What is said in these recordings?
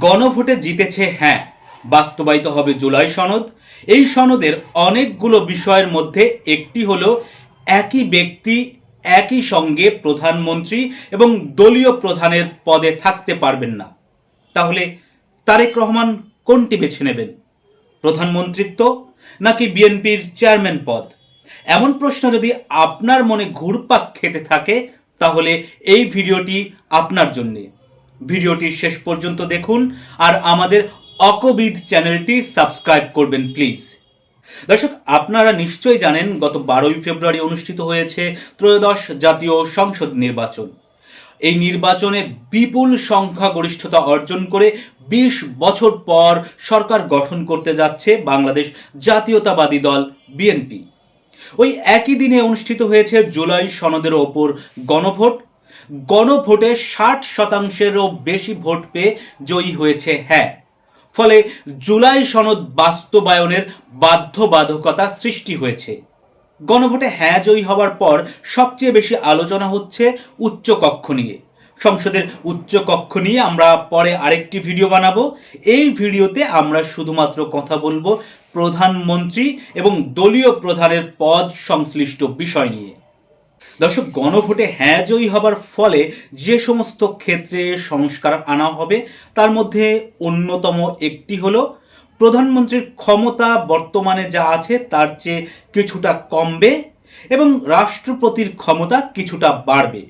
গণভোটে জিতেছে হ্যাঁ, বাস্তবায়িত হবে জুলাই সনদ। এই সনদের অনেকগুলো বিষয়ের মধ্যে একটি হলো একই ব্যক্তি একই সঙ্গে প্রধানমন্ত্রী এবং দলীয় প্রধানের পদে থাকতে পারবেন না। তাহলে তারেক রহমান কোনটি বেছে নেবেন, প্রধানমন্ত্রিত্ব নাকি বিএনপির চেয়ারম্যান পদ? এমন প্রশ্ন যদি আপনার মনে ঘুরপাক খেতে থাকে তাহলে এই ভিডিওটি আপনার জন্যে। ভিডিওটি শেষ পর্যন্ত দেখুন আর আমাদের অকবিদ চ্যানেলটি সাবস্ক্রাইব করবেন প্লিজ। দর্শক, আপনারা নিশ্চয়ই জানেন গত 12ই ফেব্রুয়ারি অনুষ্ঠিত হয়েছে ত্রয়োদশ জাতীয় সংসদ নির্বাচন। এই নির্বাচনে বিপুল সংখ্যাগরিষ্ঠতা অর্জন করে 20 বছর পর সরকার গঠন করতে যাচ্ছে বাংলাদেশ জাতীয়তাবাদী দল বিএনপি। ওই একই দিনে অনুষ্ঠিত হয়েছে জুলাই সনদের ওপর গণভোট। গণভোটে 60%-এরও বেশি ভোট পেয়ে জয়ী হয়েছে হ্যাঁ। ফলে জুলাই সনদ বাস্তবায়নের বাধ্যবাধকতা সৃষ্টি হয়েছে। গণভোটে হ্যাঁ জয়ী হওয়ার পর সবচেয়ে বেশি আলোচনা হচ্ছে উচ্চকক্ষ নিয়ে। সংসদের উচ্চকক্ষ নিয়ে আমরা পরে আরেকটি ভিডিও বানাবো। এই ভিডিওতে আমরা শুধুমাত্র কথা বলবো প্রধানমন্ত্রী এবং দলীয় প্রধানের পদ সংশ্লিষ্ট বিষয় নিয়ে। দর্শক, গণভোটে হ্যাঁ জয়ী হবার ফলে যে সমস্ত ক্ষেত্রে সংস্কার আনা হবে তার মধ্যে অন্যতম একটি হলো প্রধানমন্ত্রীর ক্ষমতা বর্তমানে যা আছে তার চেয়ে কিছুটা কমবে এবং রাষ্ট্রপতির ক্ষমতা কিছুটা বাড়বে।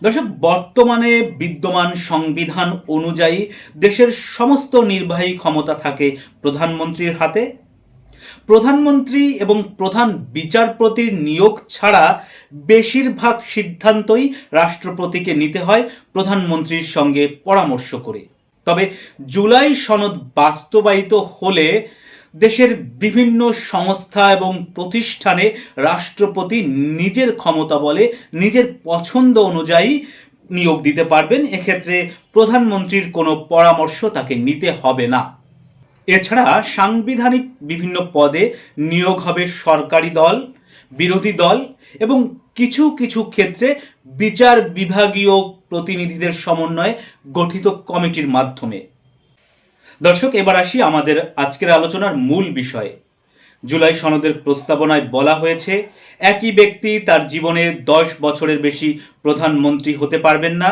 দর্শক, বর্তমানে বিদ্যমান সংবিধান অনুযায়ী দেশের সমস্ত নির্বাহী ক্ষমতা থাকে প্রধানমন্ত্রীর হাতে। প্রধানমন্ত্রী এবং প্রধান বিচারপতির নিয়োগ ছাড়া বেশিরভাগ সিদ্ধান্তই রাষ্ট্রপতিকে নিতে হয় প্রধানমন্ত্রীর সঙ্গে পরামর্শ করে। তবে জুলাই সনদ বাস্তবায়িত হলে দেশের বিভিন্ন সংস্থা এবং প্রতিষ্ঠানে রাষ্ট্রপতি নিজের ক্ষমতা বলে নিজের পছন্দ অনুযায়ী নিয়োগ দিতে পারবেন। এক্ষেত্রে প্রধানমন্ত্রীর কোনো পরামর্শ তাকে নিতে হবে না। এছাড়া সাংবিধানিক বিভিন্ন পদে নিয়োগ হবে সরকারি দল, বিরোধী দল এবং কিছু কিছু ক্ষেত্রে বিচার বিভাগীয় প্রতিনিধিদের সমন্বয়ে গঠিত কমিটির মাধ্যমে। দর্শক, এবার আসি আমাদের আজকের আলোচনার মূল বিষয়ে। জুলাই সনদের প্রস্তাবনায় বলা হয়েছে একই ব্যক্তি তার জীবনে 10 বছরের বেশি প্রধানমন্ত্রী হতে পারবেন না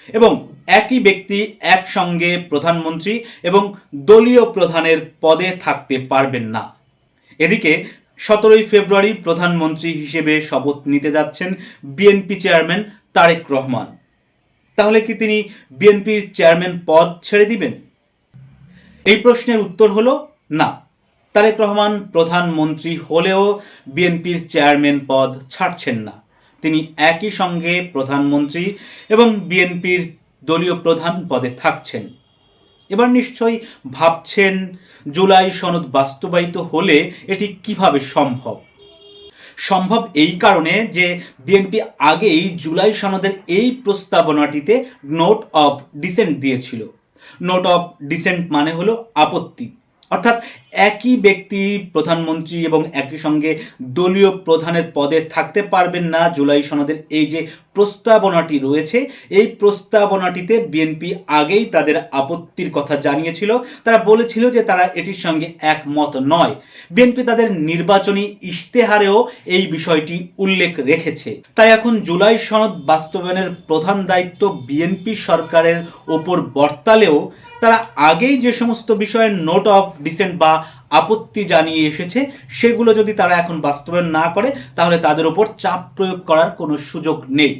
এবং একই ব্যক্তি একসঙ্গে প্রধানমন্ত্রী এবং দলীয় প্রধানের পদে থাকতে পারবেন না। এদিকে 17ই ফেব্রুয়ারি প্রধানমন্ত্রী হিসেবে শপথ নিতে যাচ্ছেন বিএনপি চেয়ারম্যান তারেক রহমান। তাহলে কি তিনি বিএনপির চেয়ারম্যান পদ ছেড়ে দিবেন? এই প্রশ্নের উত্তর হলো না। তারেক রহমান প্রধানমন্ত্রী হলেও বিএনপির চেয়ারম্যান পদ ছাড়ছেন না। তিনি একই সঙ্গে প্রধানমন্ত্রী এবং বিএনপির দলীয় প্রধান পদে থাকছেন। এবার নিশ্চয়ই ভাবছেন জুলাই সনদ বাস্তবায়িত হলে এটি কিভাবে সম্ভব। সম্ভব এই কারণে যে বিএনপি আগেই জুলাই সনদের এই প্রস্তাবনাটিতে নোট অফ ডিসেন্ট দিয়েছিল। নোট অফ ডিসেন্ট মানে হলো আপত্তি, অর্থাৎ একই ব্যক্তি প্রধানমন্ত্রী এবং একই সঙ্গে দলীয় প্রধানের পদে থাকতে পারবেন না। জুলাই সনদের এই যে প্রস্তাবনাটি রয়েছে এই প্রস্তাবনাটিতে বিএনপি আগেই তাদের আপত্তির কথা জানিয়েছিল। তারা বলেছিল যে তারা এটির সঙ্গে একমত নয়। বিএনপি তাদের নির্বাচনী ইশতেহারেও এই বিষয়টি উল্লেখ রেখেছে। তাই এখন জুলাই সনদ বাস্তবায়নের প্রধান দায়িত্ব বিএনপি সরকারের ওপর বর্তালেও তারা আগেই যে সমস্ত বিষয়ে নোট অফ ডিসেন্ট বা আপত্তি জানিয়ে এসেছে সেগুলো যদি তারা এখন বাস্তবায়ন না করে তাহলে তাদের উপর চাপ প্রয়োগ করার কোনো সুযোগ নেই।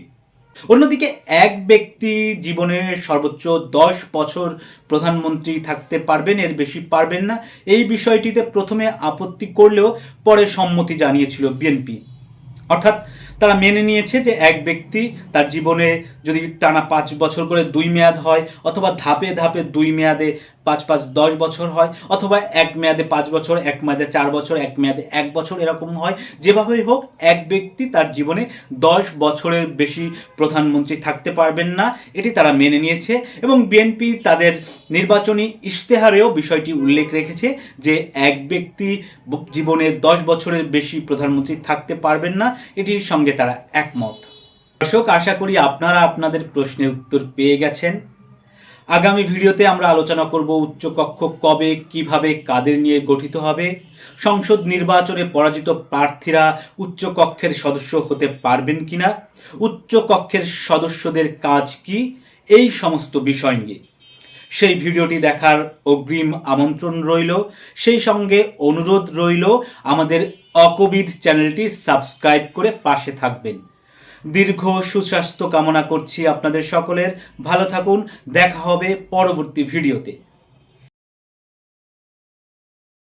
অন্যদিকে এক ব্যক্তি জীবনে সর্বোচ্চ 10 বছর প্রধানমন্ত্রী থাকতে পারবেন, এর বেশি পারবেন না। এই বিষয়টিতে প্রথমে আপত্তি করলেও পরে সম্মতি জানিয়েছিল বিএনপি। অর্থাৎ তারা মেনে নিয়েছে যে এক ব্যক্তি তার জীবনে যদি টানা 5 বছর করে 2 মেয়াদ হয় অথবা ধাপে ধাপে 2 মেয়াদে 5-5 10 বছর হয় অথবা এক মেয়াদে 5 বছর, এক মেয়াদে 4 বছর, এক মেয়াদে 1 বছর, এরকম হয়। যেভাবেই হোক এক ব্যক্তি তার জীবনে 10 বছরের বেশি প্রধানমন্ত্রী থাকতে পারবেন না, এটি তারা মেনে নিয়েছে। এবং বিএনপি তাদের নির্বাচনী ইশতেহারেও বিষয়টি উল্লেখ রেখেছে যে এক ব্যক্তি জীবনে 10 বছরের বেশি প্রধানমন্ত্রী থাকতে পারবেন না, এটির সঙ্গে তারা একমত। দর্শক, আশা করি আপনারা আপনাদের প্রশ্নের উত্তর পেয়ে গেছেন। আগামী ভিডিওতে আমরা আলোচনা করব উচ্চকক্ষ কবে, কিভাবে, কাদের নিয়ে গঠিত হবে, সংসদ নির্বাচনে পরাজিত প্রার্থীরা উচ্চকক্ষের সদস্য হতে পারবেন কিনা, উচ্চকক্ষের সদস্যদের কাজ কি, এই সমস্ত বিষয় নিয়ে। সেই ভিডিওটি দেখার অগ্রিম আমন্ত্রণ রইল, সেই সঙ্গে অনুরোধ রইল আমাদের অকবিদ চ্যানেলটি সাবস্ক্রাইব করে পাশে থাকবেন। দীর্ঘ সুস্বাস্থ্য কামনা করছি আপনাদের সকলের। ভালো থাকুন, দেখা হবে পরবর্তী ভিডিওতে।